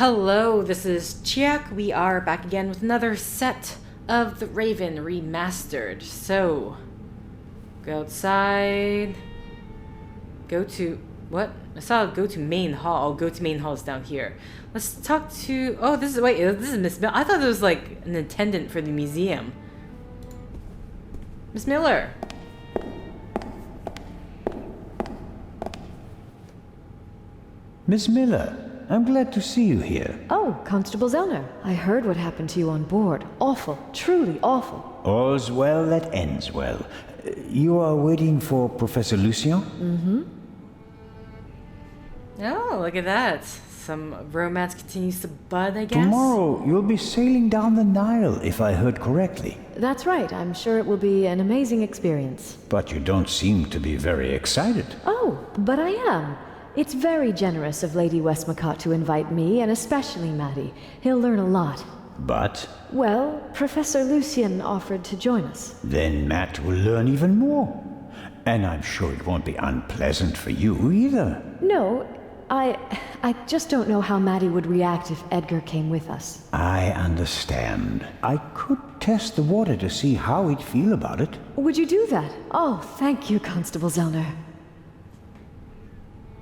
Hello, this is Chiak. We are back again with another set of The Raven Remastered. So, go outside. Go to... what? I saw go to main hall. Oh, go to main hall is down here. Let's talk to... oh, this is... wait, this is Miss Miller. I thought it was like an attendant for the museum. Miss Miller. Miss Miller, I'm glad to see you here. Oh, Constable Zellner. I heard what happened to you on board. Awful. Truly awful. All's well that ends well. You are waiting for Professor Lucien? Mm-hmm. Oh, look at that. Some romance continues to bud, I guess. Tomorrow you'll be sailing down the Nile, if I heard correctly. That's right. I'm sure it will be an amazing experience. But you don't seem to be very excited. Oh, but I am. It's very generous of Lady Westmacott to invite me, and especially Matty. He'll learn a lot. But? Well, Professor Lucien offered to join us. Then Matt will learn even more. And I'm sure it won't be unpleasant for you either. No, I just don't know how Matty would react if Edgar came with us. I understand. I could test the water to see how he'd feel about it. Would you do that? Oh, thank you, Constable Zellner.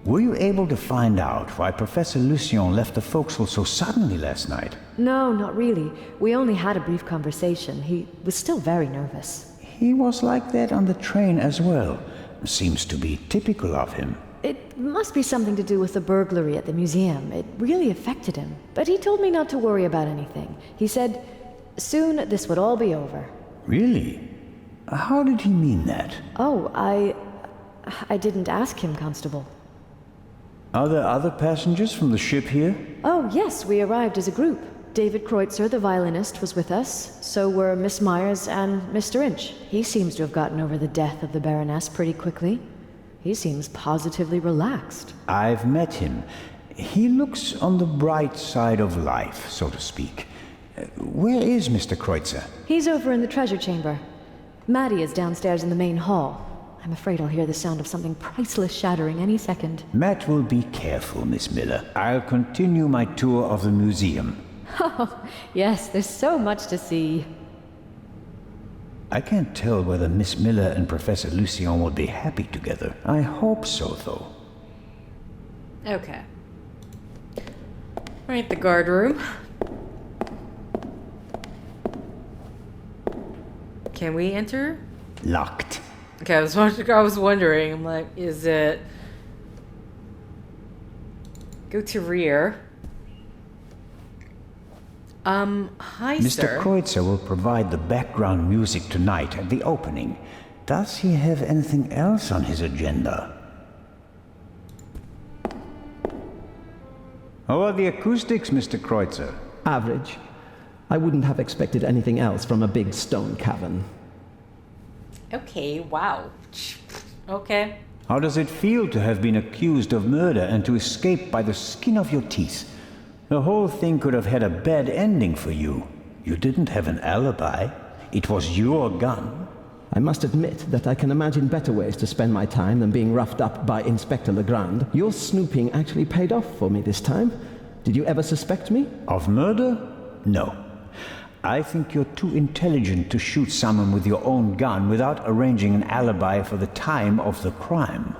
Were you able to find out why Professor Lucien left the forecastle so suddenly last night? No, not really. We only had a brief conversation. He was still very nervous. He was like that on the train as well. Seems to be typical of him. It must be something to do with the burglary at the museum. It really affected him. But he told me not to worry about anything. He said, soon this would all be over. Really? How did he mean that? Oh, I didn't ask him, Constable. Are there other passengers from the ship here? Oh, yes, we arrived as a group. David Kreutzer, the violinist, was with us. So were Miss Myers and Mr. Inch. He seems to have gotten over the death of the Baroness pretty quickly. He seems positively relaxed. I've met him. He looks on the bright side of life, so to speak. Where is Mr. Kreutzer? He's over in the treasure chamber. Matty is downstairs in the main hall. I'm afraid I'll hear the sound of something priceless shattering any second. Matt will be careful, Miss Miller. I'll continue my tour of the museum. Oh, yes, there's so much to see. I can't tell whether Miss Miller and Professor Lucien will be happy together. I hope so, though. Okay. Alright, the guard room. Can we enter? Locked. Okay, I was wondering. I'm like, is it... go to rear. Hi, Mr. sir. Kreutzer will provide the background music tonight at the opening. Does he have anything else on his agenda? How are the acoustics, Mr. Kreutzer? Average. I wouldn't have expected anything else from a big stone cavern. Okay, wow. Okay. How does it feel to have been accused of murder and to escape by the skin of your teeth? The whole thing could have had a bad ending for you. You didn't have an alibi. It was your gun. I must admit that I can imagine better ways to spend my time than being roughed up by Inspector Legrand. Your snooping actually paid off for me this time. Did you ever suspect me? Of murder? No. I think you're too intelligent to shoot someone with your own gun without arranging an alibi for the time of the crime.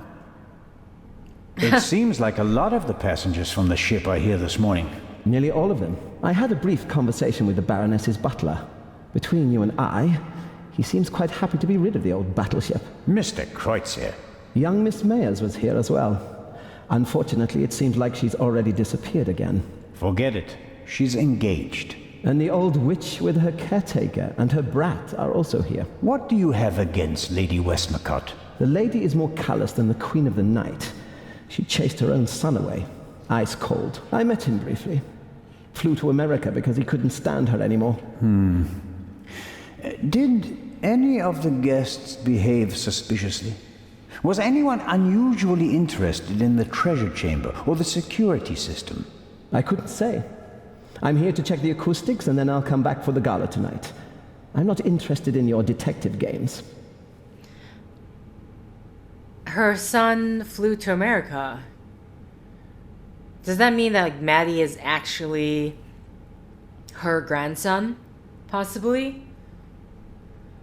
It seems like a lot of the passengers from the ship are here this morning. Nearly all of them. I had a brief conversation with the Baroness's butler. Between you and I, he seems quite happy to be rid of the old battleship. Mr. Kreutzer. Young Miss Mayers was here as well. Unfortunately, it seems like she's already disappeared again. Forget it. She's engaged. And the old witch with her caretaker and her brat are also here. What do you have against Lady Westmacott? The lady is more callous than the Queen of the Night. She chased her own son away. Ice cold. I met him briefly. Flew to America because he couldn't stand her anymore. Did any of the guests behave suspiciously? Was anyone unusually interested in the treasure chamber or the security system? I couldn't say. I'm here to check the acoustics and then I'll come back for the gala tonight. I'm not interested in your detective games. Her son flew to America. Does that mean that like Maddie is actually her grandson? Possibly?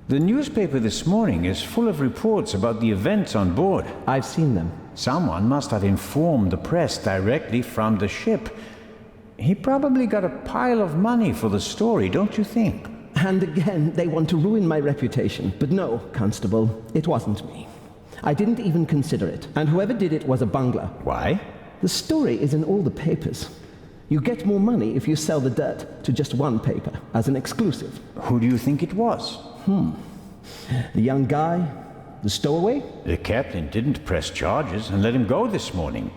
The newspaper this morning is full of reports about the events on board. I've seen them. Someone must have informed the press directly from the ship. He probably got a pile of money for the story, don't you think? And again, they want to ruin my reputation. But no, Constable, it wasn't me. I didn't even consider it, and whoever did it was a bungler. Why? The story is in all the papers. You get more money if you sell the dirt to just one paper, as an exclusive. Who do you think it was? The young guy? The stowaway? The captain didn't press charges and let him go this morning.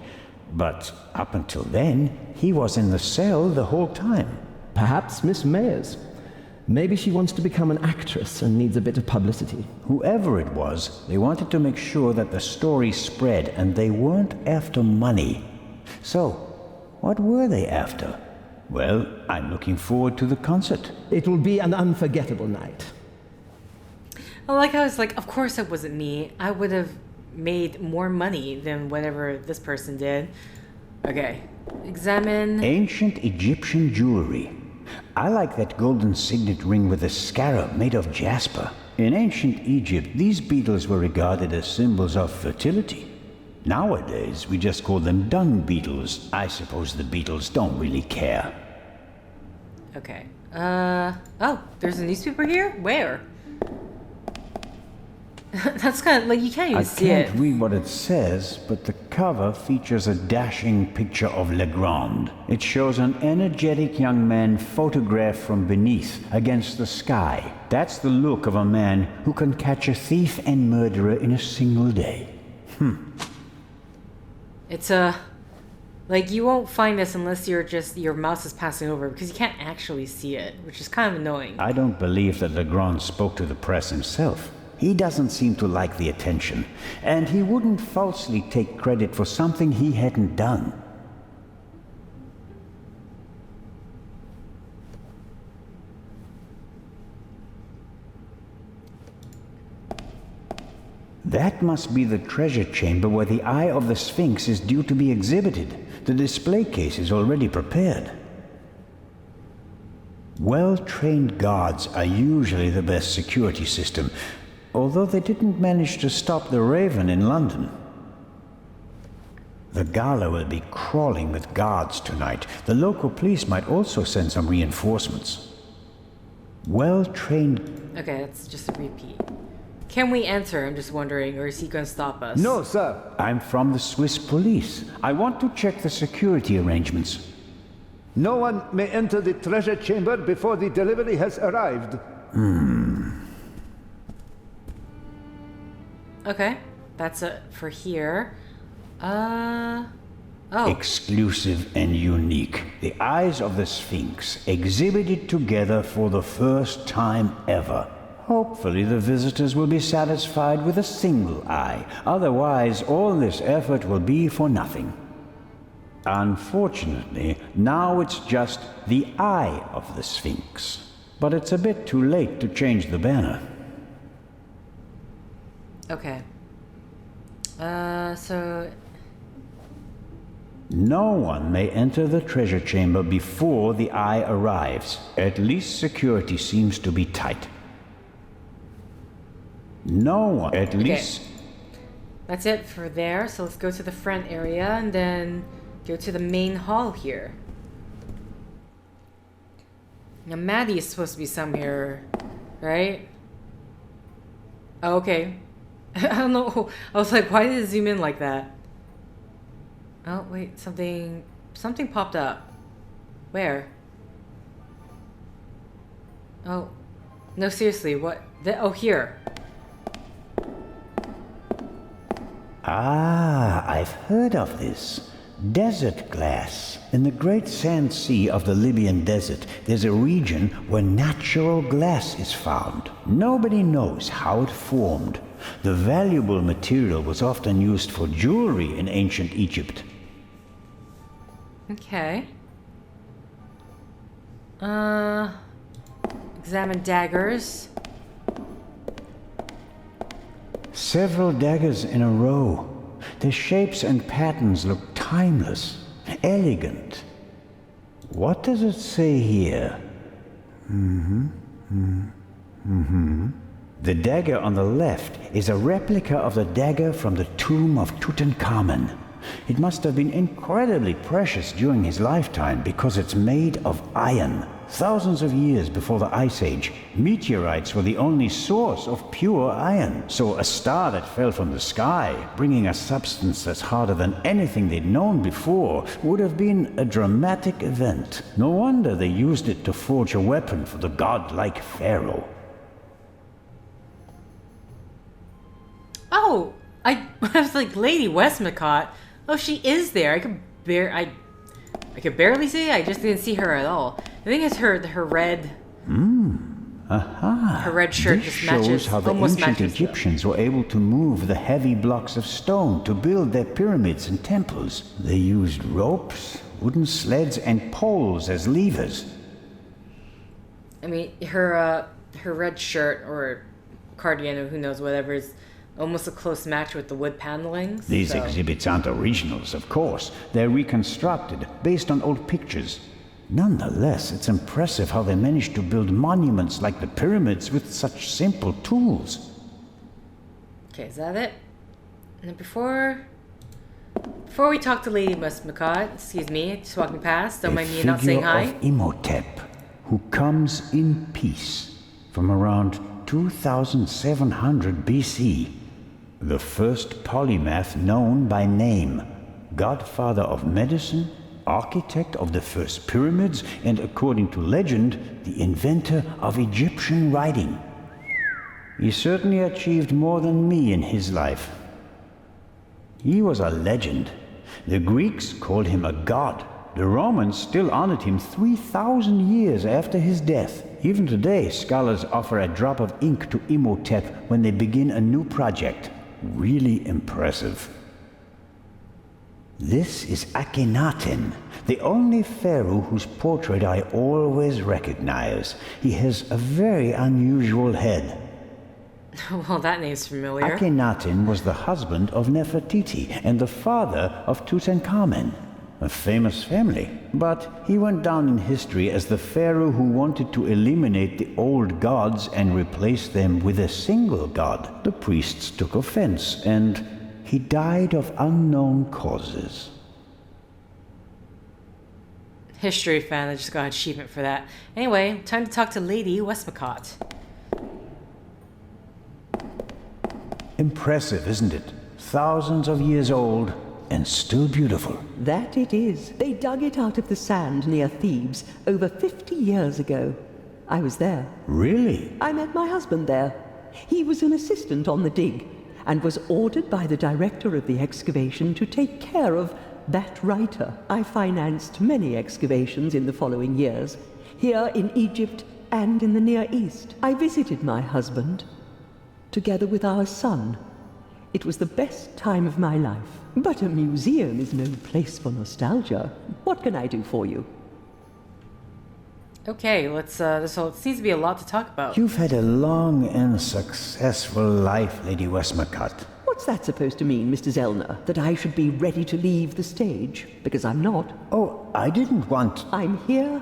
But up until then, he was in the cell the whole time. Perhaps Miss Mayers. Maybe she wants to become an actress and needs a bit of publicity. Whoever it was, they wanted to make sure that the story spread, and they weren't after money. So, what were they after? Well, I'm looking forward to the concert. It will be an unforgettable night. I like how it's like, of course it wasn't me. I would have made more money than whatever this person did. Okay. Examine. Ancient Egyptian jewelry. I like that golden signet ring with a scarab made of jasper. In ancient Egypt, these beetles were regarded as symbols of fertility. Nowadays, we just call them dung beetles. I suppose the beetles don't really care. Okay. Oh, there's a newspaper here? Where? That's kind of like you can't even see it. I can't read what it says, but the cover features a dashing picture of Legrand. It shows an energetic young man photographed from beneath against the sky. That's the look of a man who can catch a thief and murderer in a single day. It's like you won't find this unless your mouse is passing over because you can't actually see it, which is kind of annoying. I don't believe that Legrand spoke to the press himself. He doesn't seem to like the attention, and he wouldn't falsely take credit for something he hadn't done. That must be the treasure chamber where the Eye of the Sphinx is due to be exhibited. The display case is already prepared. Well-trained guards are usually the best security system, although they didn't manage to stop the Raven in London. The gala will be crawling with guards tonight. The local police might also send some reinforcements. Well-trained... Okay, that's just a repeat. Can we enter? I'm just wondering, or is he going to stop us? No, sir. I'm from the Swiss police. I want to check the security arrangements. No one may enter the treasure chamber before the delivery has arrived. Okay, that's it for here. Oh. Exclusive and unique. The Eyes of the Sphinx, exhibited together for the first time ever. Hopefully the visitors will be satisfied with a single eye. Otherwise, all this effort will be for nothing. Unfortunately, now it's just the Eye of the Sphinx. But it's a bit too late to change the banner. Okay. So... No one may enter the treasure chamber before the Eye arrives. At least security seems to be tight. No one, at least... That's it for there, so let's go to the front area and then go to the main hall here. Now Maddie is supposed to be somewhere, right? Oh, okay. I don't know. I was like, why did it zoom in like that? Oh, wait, something popped up. Where? Oh, no, seriously, what? Oh, here. Ah, I've heard of this. Desert glass. In the great sand sea of the Libyan desert, there's a region where natural glass is found. Nobody knows how it formed. The valuable material was often used for jewelry in ancient Egypt. Okay. Examine daggers. Several daggers in a row. Their shapes and patterns look timeless. elegant. What does it say here? The dagger on the left is a replica of the dagger from the tomb of Tutankhamun. It must have been incredibly precious during his lifetime because it's made of iron. Thousands of years before the Ice Age, meteorites were the only source of pure iron. So a star that fell from the sky, bringing a substance that's harder than anything they'd known before, would have been a dramatic event. No wonder they used it to forge a weapon for the godlike pharaoh. Oh, I was like, Lady Westmacott. Oh, she is there. I could barely see. I just didn't see her at all. I think it's her red. Her red shirt This just matches. shows how the almost ancient matches Egyptians were able to move the heavy blocks of stone to build their pyramids and temples. They used ropes, wooden sleds, and poles as levers. I mean, her red shirt or cardigan or who knows whatever is almost a close match with the wood panelings. These exhibits aren't originals, of course. They're reconstructed, based on old pictures. Nonetheless, it's impressive how they managed to build monuments like the pyramids with such simple tools. Okay, is that it? And then before we talk to Lady Westmacott, excuse me, just walking past, don't mind me not saying hi. A figure of Imhotep, who comes in peace from around 2700 BC. The first polymath known by name, godfather of medicine, architect of the first pyramids, and according to legend, the inventor of Egyptian writing. He certainly achieved more than me in his life. He was a legend. The Greeks called him a god. The Romans still honored him 3,000 years after his death. Even today, scholars offer a drop of ink to Imhotep when they begin a new project. Really impressive. This is Akhenaten, the only pharaoh whose portrait I always recognize. He has a very unusual head. Well, that name's familiar. Akhenaten was the husband of Nefertiti and the father of Tutankhamun, a famous family. But he went down in history as the pharaoh who wanted to eliminate the old gods and replace them with a single god. The priests took offense, and he died of unknown causes. History fan, I just got an achievement for that. Anyway, time to talk to Lady Westmacott. Impressive, isn't it? Thousands of years old, and still beautiful. That it is. They dug it out of the sand near Thebes over 50 years ago. I was there. Really? I met my husband there. He was an assistant on the dig and was ordered by the director of the excavation to take care of that writer. I financed many excavations in the following years, here in Egypt and in the Near East. I visited my husband, together with our son. It was the best time of my life. But a museum is no place for nostalgia. What can I do for you? Okay, let's, so it seems to be a lot to talk about. You've had a long and successful life, Lady Westmacott. What's that supposed to mean, Mr. Zellner? That I should be ready to leave the stage? Because I'm not. Oh, I didn't want... I'm here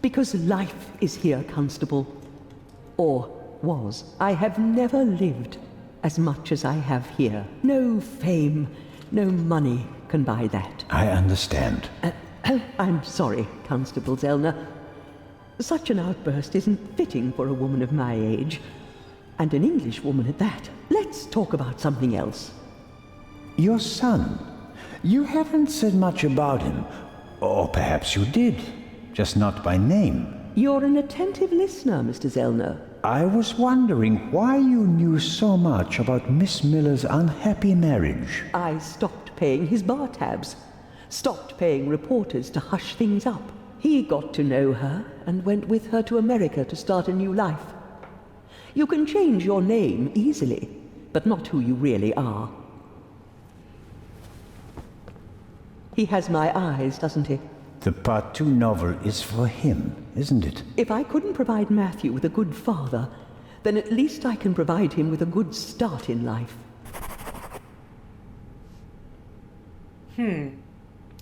because life is here, Constable. Or was. I have never lived as much as I have here. No fame, no money can buy that. I understand. I'm sorry, Constable Zellner. Such an outburst isn't fitting for a woman of my age, and an English woman at that. Let's talk about something else. Your son. You haven't said much about him. Or perhaps you did, just not by name. You're an attentive listener, Mr. Zellner. I was wondering why you knew so much about Miss Miller's unhappy marriage. I stopped paying his bar tabs, stopped paying reporters to hush things up. He got to know her and went with her to America to start a new life. You can change your name easily, but not who you really are. He has my eyes, doesn't he? The Part 2 novel is for him, isn't it? If I couldn't provide Matthew with a good father, then at least I can provide him with a good start in life.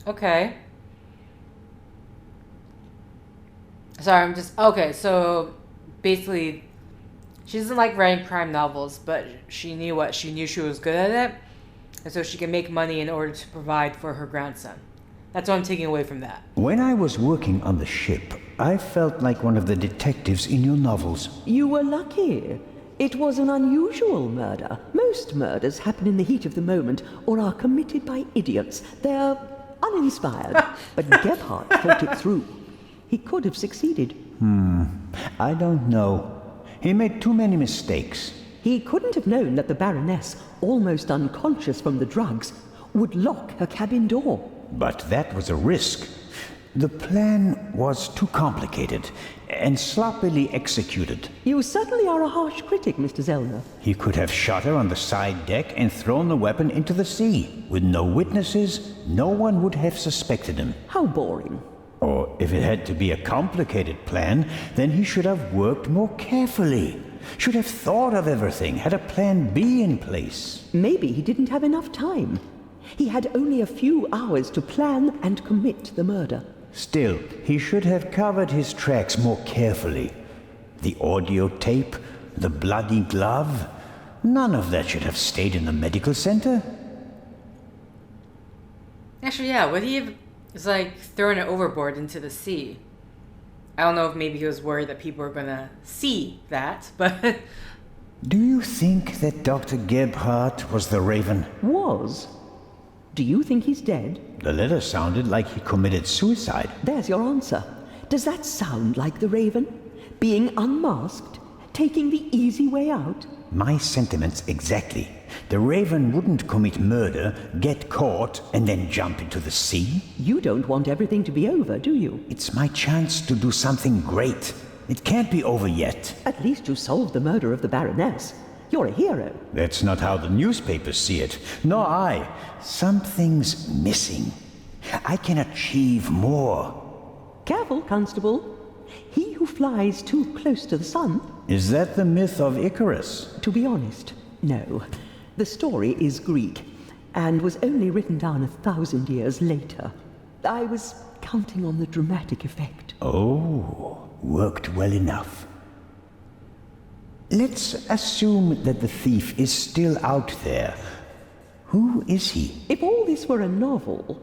Okay. Sorry, I'm just... Okay, so basically, she doesn't like writing crime novels, but she knew what? She knew she was good at it, and so she can make money in order to provide for her grandson. That's what I'm taking away from that. When I was working on the ship, I felt like one of the detectives in your novels. You were lucky. It was an unusual murder. Most murders happen in the heat of the moment or are committed by idiots. They're uninspired. But Gebhardt thought it through. He could have succeeded. I don't know. He made too many mistakes. He couldn't have known that the Baroness, almost unconscious from the drugs, would lock her cabin door. But that was a risk. The plan was too complicated and sloppily executed. You certainly are a harsh critic, Mr. Zellner. He could have shot her on the side deck and thrown the weapon into the sea. With no witnesses, no one would have suspected him. How boring. Or if it had to be a complicated plan, then he should have worked more carefully. Should have thought of everything, had a plan B in place. Maybe he didn't have enough time. He had only a few hours to plan and commit the murder. Still, he should have covered his tracks more carefully. The audio tape, the bloody glove, none of that should have stayed in the medical center. Actually, yeah, would he have like thrown it overboard into the sea? I don't know if maybe he was worried that people were gonna see that, but... Do you think that Dr. Gebhardt was the Raven? Was? Do you think he's dead? The letter sounded like he committed suicide. There's your answer. Does that sound like the Raven? Being unmasked? Taking the easy way out? My sentiments exactly. The Raven wouldn't commit murder, get caught, and then jump into the sea. You don't want everything to be over, do you? It's my chance to do something great. It can't be over yet. At least you solved the murder of the Baroness. You're a hero. That's not how the newspapers see it. Nor I. Something's missing. I can achieve more. Careful, Constable. He who flies too close to the sun... Is that the myth of Icarus? To be honest, no. The story is Greek, and was only written down 1,000 years later. I was counting on the dramatic effect. Oh, worked well enough. Let's assume that the thief is still out there. Who is he? If all this were a novel,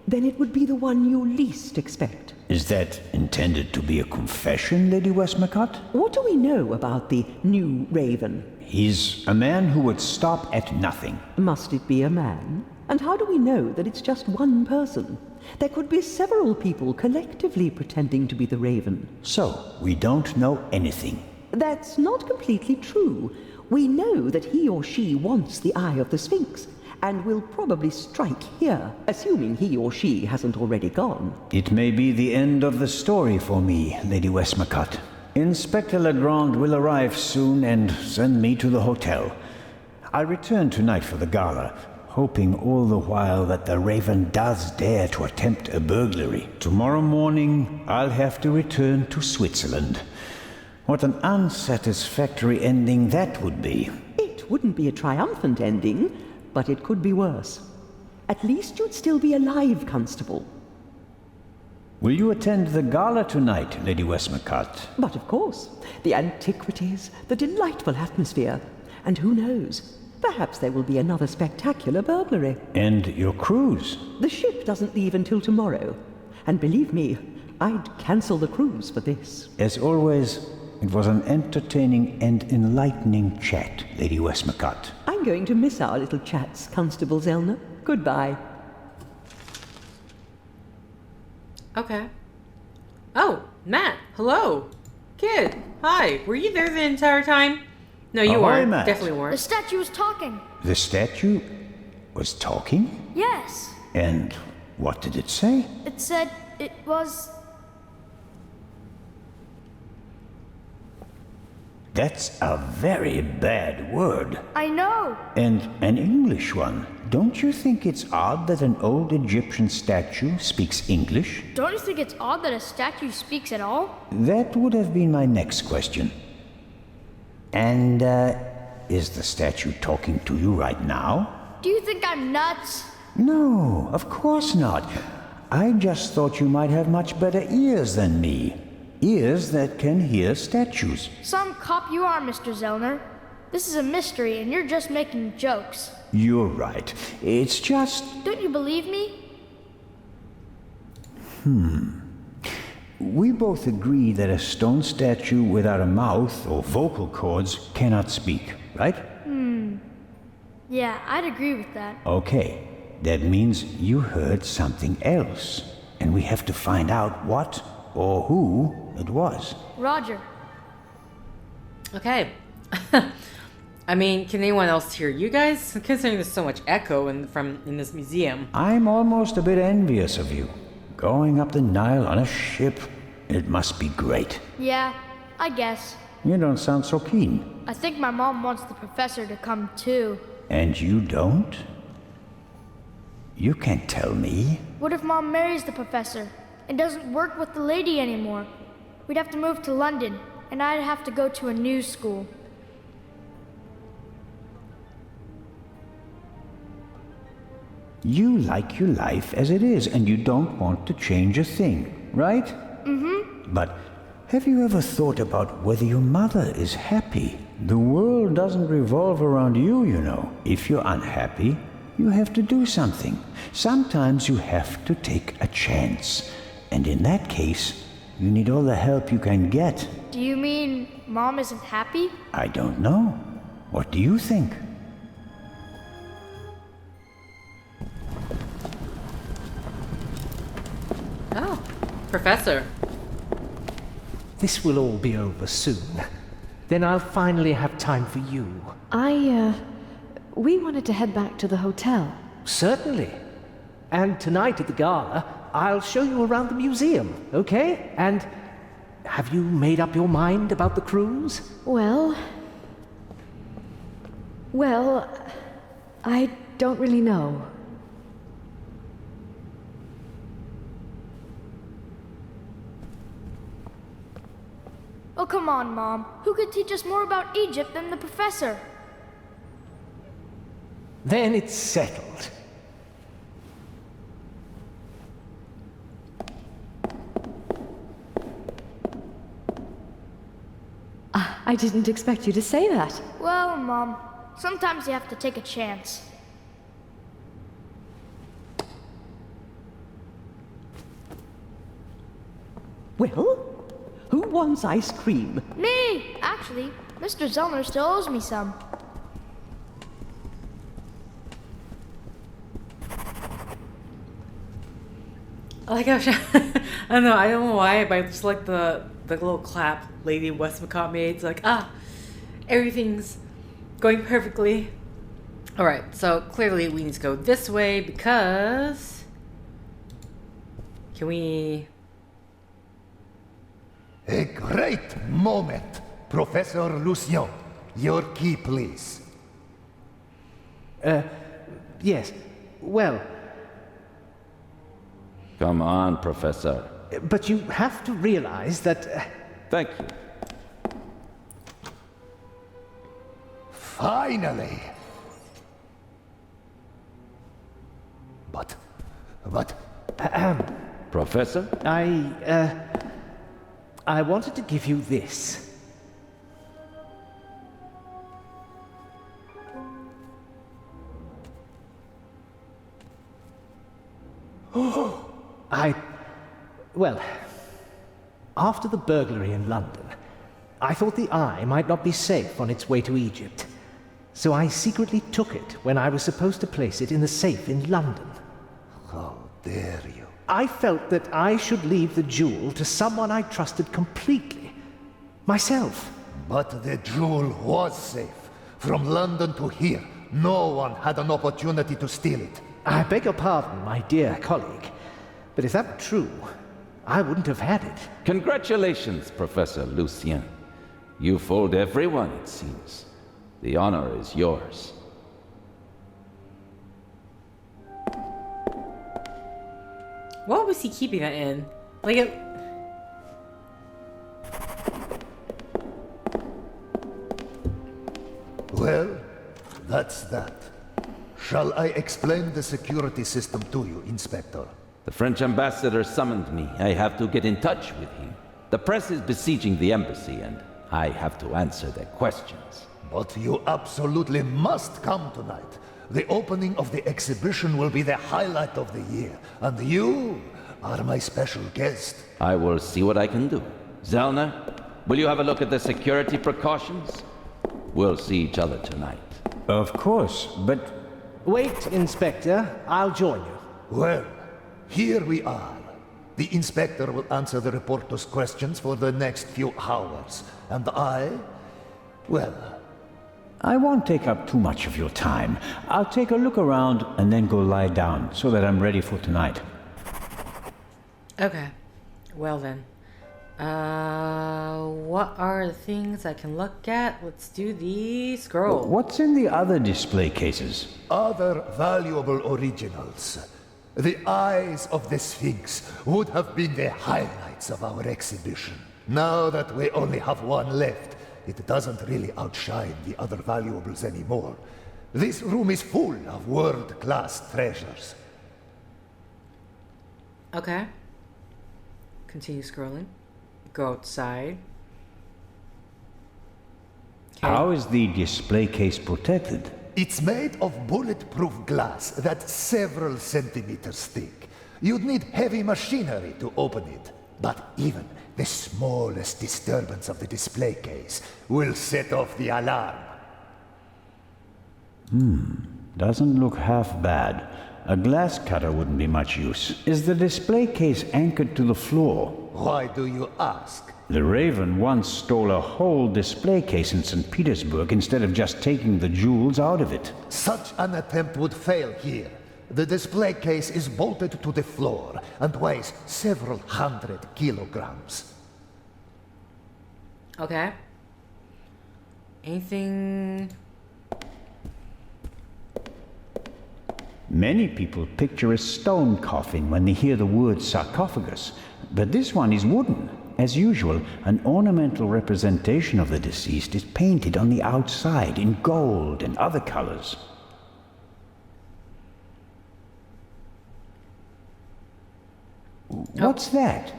then it would be the one you least expect. Is that intended to be a confession, Lady Westmacott? What do we know about the new Raven? He's a man who would stop at nothing. Must it be a man? And how do we know that it's just one person? There could be several people collectively pretending to be the Raven. So, we don't know anything. That's not completely true. We know that he or she wants the eye of the Sphinx, and will probably strike here, assuming he or she hasn't already gone. It may be the end of the story for me, Lady Westmacott. Inspector Legrand will arrive soon and send me to the hotel. I'll return tonight for the gala, hoping all the while that the Raven does dare to attempt a burglary. Tomorrow morning, I'll have to return to Switzerland. What an unsatisfactory ending that would be. It wouldn't be a triumphant ending, but it could be worse. At least you'd still be alive, Constable. Will you attend the gala tonight, Lady Westmacott? But of course. The antiquities, the delightful atmosphere. And who knows? Perhaps there will be another spectacular burglary. And your cruise? The ship doesn't leave until tomorrow. And believe me, I'd cancel the cruise for this. As always, it was an entertaining and enlightening chat, Lady Westmacott. I'm going to miss our little chats, Constable Zellner. Goodbye. Okay. Oh, Matt. Hello. Kid. Hi. Were you there the entire time? No, you Ahoy, weren't. Matt. Definitely The weren't. statue was talking. The statue was talking? Yes. And what did it say? It said it was... That's a very bad word. I know. And an English one. Don't you think it's odd that an old Egyptian statue speaks English? Don't you think it's odd that a statue speaks at all? That would have been my next question. And, is the statue talking to you right now? Do you think I'm nuts? No, of course not. I just thought you might have much better ears than me. ears that can hear statues. Some cop you are, Mr. Zellner. This is a mystery, and you're just making jokes. You're right. It's just... Don't you believe me? We both agree that a stone statue without a mouth or vocal cords cannot speak, right? Yeah, I'd agree with that. Okay. That means you heard something else. And we have to find out what or who it was. Roger. Okay. I mean, can anyone else hear you guys? Considering there's so much echo in this museum. I'm almost a bit envious of you. Going up the Nile on a ship. It must be great. Yeah, I guess. You don't sound so keen. I think my mom wants the professor to come too. And you don't? You can't tell me. What if Mom marries the professor and doesn't work with the lady anymore? We'd have to move to London, and I'd have to go to a new school. You like your life as it is, and you don't want to change a thing, right? But have you ever thought about whether your mother is happy? The world doesn't revolve around you, you know. If you're unhappy, you have to do something. Sometimes you have to take a chance. And in that case, you need all the help you can get. Do you mean Mom isn't happy? I don't know. What do you think? Oh, Professor. This will all be over soon. Then I'll finally have time for you. We wanted to head back to the hotel. Certainly. And tonight at the gala, I'll show you around the museum, okay? And have you made up your mind about the cruise? Well, I don't really know. Oh, come on, Mom. Who could teach us more about Egypt than the professor? Then it's settled. I didn't expect you to say that. Well, Mom, sometimes you have to take a chance. Well, who wants ice cream? Me! Actually, Mr. Zellner still owes me some. Like I don't know why, but I just like the little clap Lady Westmacott made. It's like, everything's going perfectly. Alright, so clearly we need to go this way because... Can we... A great moment, Professor Lucien. Your key, please. Yes. Well, Come on, Professor. but you have to realize that... Thank you. Finally! But... Professor? I wanted to give you this. Well, after the burglary in London, I thought the Eye might not be safe on its way to Egypt. So I secretly took it when I was supposed to place it in the safe in London. How dare you? I felt that I should leave the jewel to someone I trusted completely. Myself. But the jewel was safe. From London to here, no one had an opportunity to steal it. I beg your pardon, my dear colleague. But if that were true, I wouldn't have had it. Congratulations, Professor Lucien. You fooled everyone, it seems. The honor is yours. What was he keeping that in? Like it... Well, that's that. Shall I explain the security system to you, Inspector? The French ambassador summoned me. I have to get in touch with him. The press is besieging the embassy, and I have to answer their questions. But you absolutely must come tonight. The opening of the exhibition will be the highlight of the year, and you are my special guest. I will see what I can do. Zellner, will you have a look at the security precautions? We'll see each other tonight. Of course, but Wait, Inspector. I'll join you. Well, here we are. The inspector will answer the reporter's questions for the next few hours. And well, I won't take up too much of your time. I'll take a look around and then go lie down so that I'm ready for tonight. Okay. Well then. What are the things I can look at? Let's do the scroll. What's in the other display cases? other valuable originals. The eyes of the Sphinx would have been the highlights of our exhibition. Now that we only have one left, it doesn't really outshine the other valuables anymore. This room is full of world-class treasures. Okay. Continue scrolling. Go outside. Okay. How is the display case protected? It's made of bulletproof glass that's several centimeters thick. You'd need heavy machinery to open it, but even the smallest disturbance of the display case will set off the alarm. Doesn't look half bad. A glass cutter wouldn't be much use. Is the display case anchored to the floor? Why do you ask? The Raven once stole a whole display case in St. Petersburg instead of just taking the jewels out of it. Such an attempt would fail here. The display case is bolted to the floor and weighs several hundred kilograms. Okay. Anything... Many people picture a stone coffin when they hear the word sarcophagus, but this one is wooden. As usual, an ornamental representation of the deceased is painted on the outside in gold and other colors. What's that?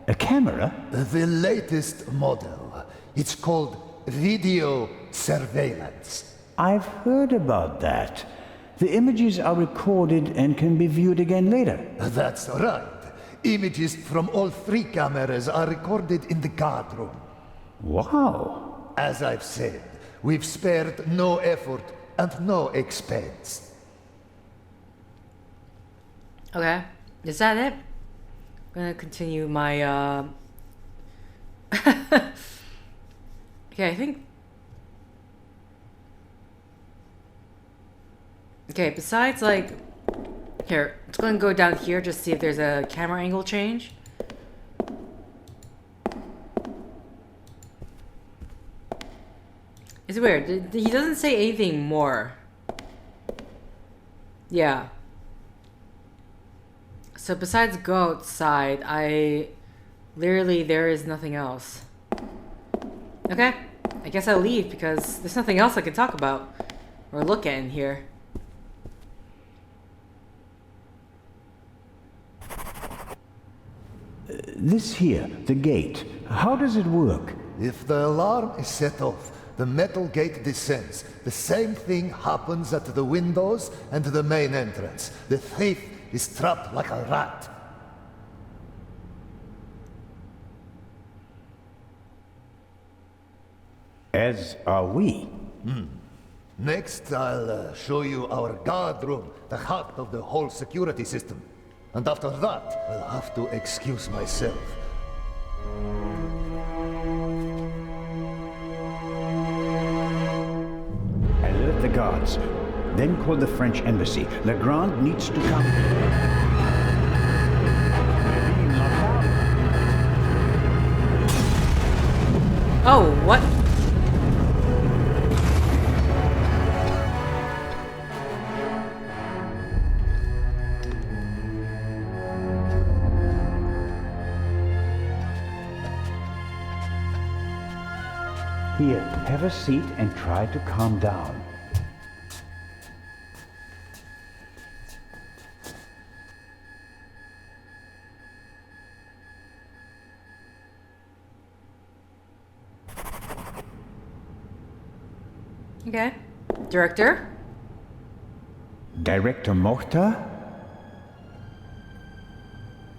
A camera? The latest model. It's called video surveillance. I've heard about that. The images are recorded and can be viewed again later. That's right. Images from all three cameras are recorded in the guard room. Wow. As I've said, we've spared no effort and no expense. Okay. Is that it? I'm gonna continue my, Okay, I think... Okay, besides, like... Here, let's go and go down here just see if there's a camera angle change. It's weird. He doesn't say anything more. Yeah. So besides go outside, literally there is nothing else. Okay, I guess I'll leave because there's nothing else I can talk about or look at in here. This here, the gate, how does it work? If the alarm is set off, the metal gate descends. The same thing happens at the windows and the main entrance. The thief is trapped like a rat. As are we. Next, I'll show you our guard room, the heart of the whole security system. And after that, I'll have to excuse myself. Alert the guards. Then call the French embassy. Legrand needs to come. We're being locked out. Oh, what? Here, have a seat and try to calm down. Okay. Director? Director Morta?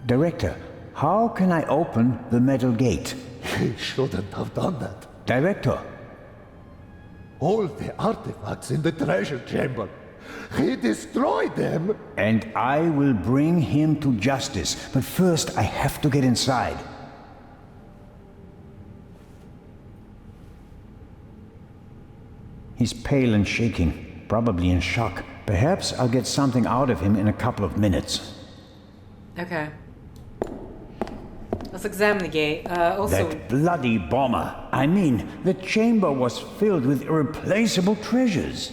Director, how can I open the metal gate? He shouldn't have done that. Director, All the artifacts in the treasure chamber. He destroyed them. and I will bring him to justice. But first, I have to get inside. He's pale and shaking, probably in shock. Perhaps I'll get something out of him in a couple of minutes. Okay. Let's examine the gate. Also, That bloody bomber. I mean, the chamber was filled with irreplaceable treasures.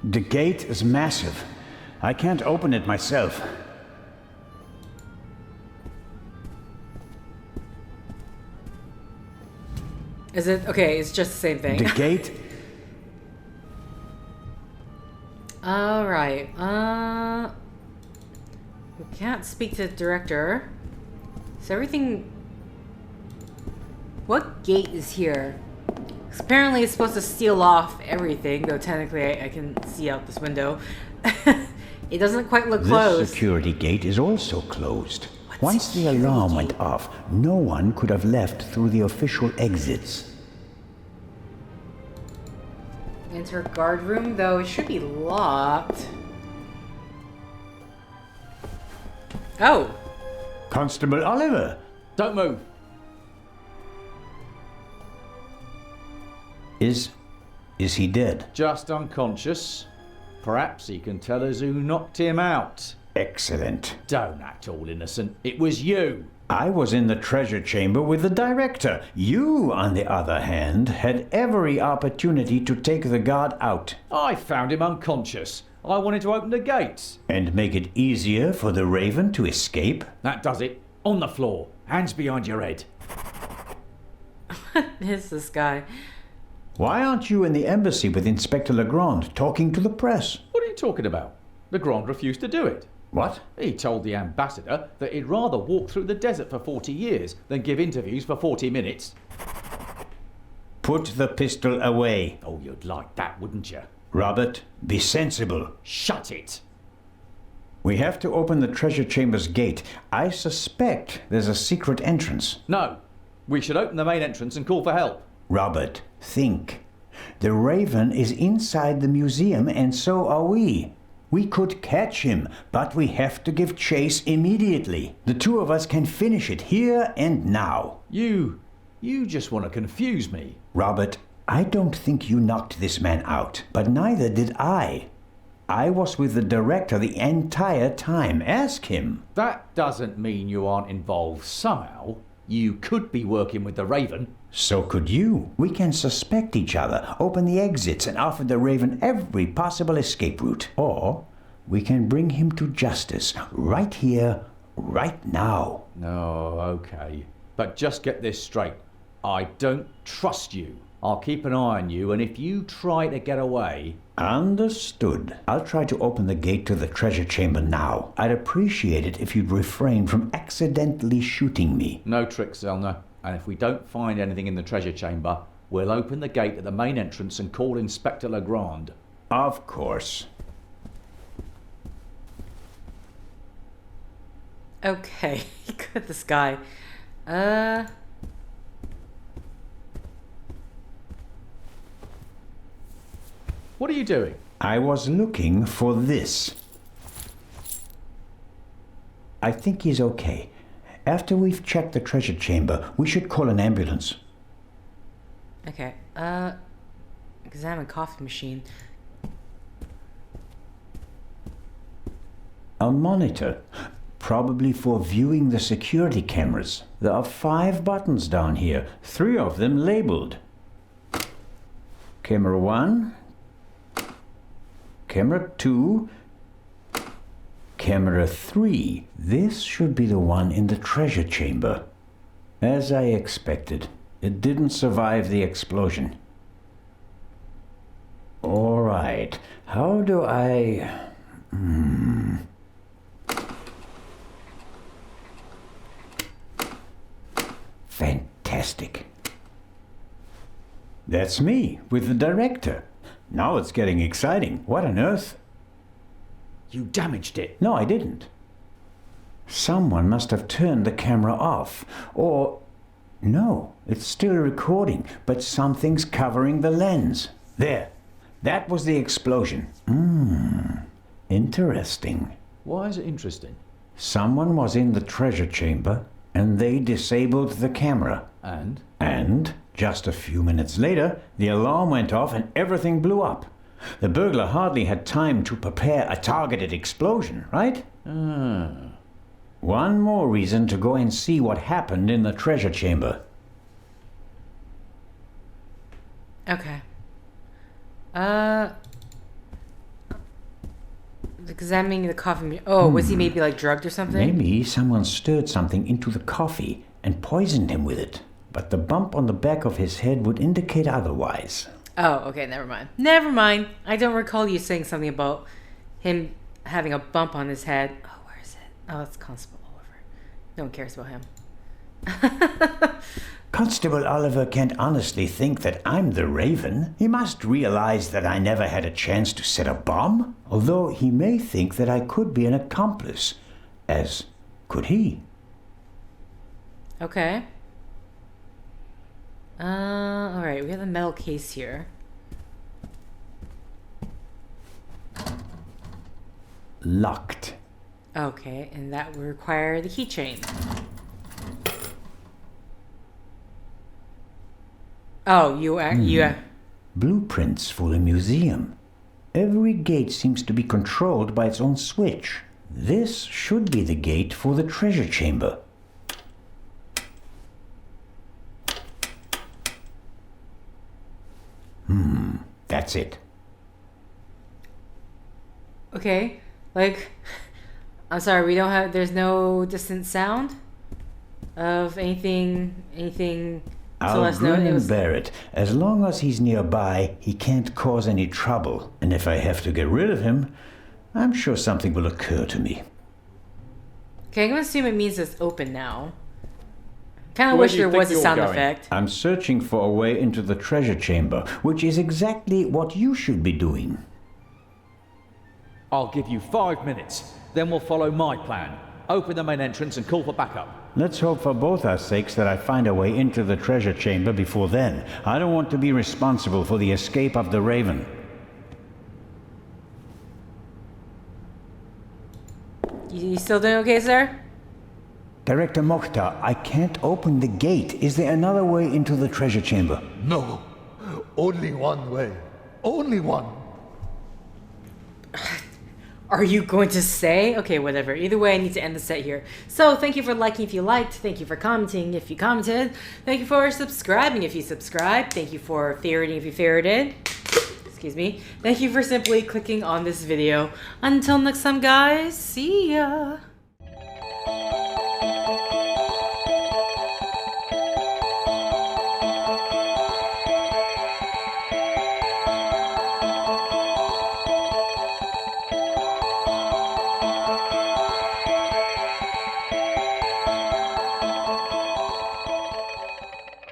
The gate is massive. I can't open it myself. is it okay? It's just the same thing. The gate... All right. We can't speak to the director. So everything. What gate is here? 'Cause apparently, it's supposed to seal off everything. Though technically, I can see out this window. It doesn't quite look This closed. security gate is also closed. What Once the security alarm gate? went off, no one could have left through the official exits. Enter guard room, though it should be locked. Oh, Constable Oliver! Don't move. Is he dead? Just unconscious. Perhaps he can tell us who knocked him out. Excellent. Don't act all innocent. It was you. I was in the treasure chamber with the director. You, on the other hand, had every opportunity to take the guard out I found him unconscious. I wanted to open the gates. and make it easier for the Raven to escape. That does it. On the floor. Hands behind your head. is this guy? Why aren't you in the embassy with Inspector Legrand talking to the press? What are you talking about? Legrand refused to do it. What? He told the ambassador that he'd rather walk through the desert for 40 years than give interviews for 40 minutes. Put the pistol away. Oh, you'd like that, wouldn't you? Robert, be sensible. Shut it. We have to open the treasure chamber's gate. I suspect there's a secret entrance. No. We should open the main entrance and call for help. Robert, think. The Raven is inside the museum, and so are we. We could catch him, but we have to give chase immediately. The two of us can finish it here and now. You just want to confuse me. Robert, I don't think you knocked this man out, but neither did I. I was with the director the entire time. Ask him. That doesn't mean you aren't involved somehow. You could be working with the Raven. So could you. We can suspect each other, open the exits, and offer the Raven every possible escape route. Or we can bring him to justice right here, right now. Oh, okay. But just get this straight. I don't trust you. I'll keep an eye on you, and if you try to get away... Understood. I'll try to open the gate to the treasure chamber now. I'd appreciate it if you'd refrain from accidentally shooting me. No tricks, Zellner. And if we don't find anything in the treasure chamber, we'll open the gate at the main entrance and call Inspector Legrand. Of course. Okay, good. This guy. What are you doing? I was looking for this. I think he's okay. After we've checked the treasure chamber, we should call an ambulance. Okay. Examine coffee machine. A monitor, probably for viewing the security cameras. There are 5 buttons down here, 3 of them labeled. Camera 1, Camera 2, Camera 3. This should be the one in the treasure chamber. As I expected, it didn't survive the explosion. All right, how do I... fantastic. That's me, with the director. Now it's getting exciting. What on earth? You damaged it. No, I didn't. Someone must have turned the camera off. Or... no, it's still recording, but something's covering the lens. There. That was the explosion. Interesting. Why is it interesting? Someone was in the treasure chamber, and they disabled the camera. And, just a few minutes later, the alarm went off and everything blew up. The burglar hardly had time to prepare a targeted explosion, right? One more reason to go and see what happened in the treasure chamber. Okay. Examining the coffee. Oh, was he maybe like drugged or something? Maybe someone stirred something into the coffee and poisoned him with it. But the bump on the back of his head would indicate otherwise. Oh, okay, never mind. Never mind. I don't recall you saying something about him having a bump on his head. Oh, where is it? Oh, it's Constable Oliver. No one cares about him. Constable Oliver can't honestly think that I'm the Raven. He must realize that I never had a chance to set a bomb. Although he may think that I could be an accomplice. As could he. Okay. Alright, we have a metal case here. Locked. Okay, and that would require the keychain. Oh, you Blueprints for a museum. Every gate seems to be controlled by its own switch. This should be the gate for the treasure chamber. That's it. Okay, like, I'm sorry, we don't have, there's no distant sound of anything to I'll let us know grin it was... and bear it. As long as he's nearby, he can't cause any trouble. And if I have to get rid of him, I'm sure something will occur to me. Okay, I'm gonna assume it means it's open now. Kinda wish there was a sound effect. I'm searching for a way into the treasure chamber, which is exactly what you should be doing. I'll give you 5 minutes. Then we'll follow my plan. Open the main entrance and call for backup. Let's hope for both our sakes that I find a way into the treasure chamber before then. I don't want to be responsible for the escape of the Raven. You still doing okay, sir? Director Mokhtar, I can't open the gate. Is there another way into the treasure chamber? No. Only one way. Only one. Are you going to say? Okay, whatever. Either way, I need to end the set here. So, thank you for liking if you liked. Thank you for commenting if you commented. Thank you for subscribing if you subscribed. Thank you for favoriting if you favorited. Excuse me. Thank you for simply clicking on this video. Until next time, guys. See ya.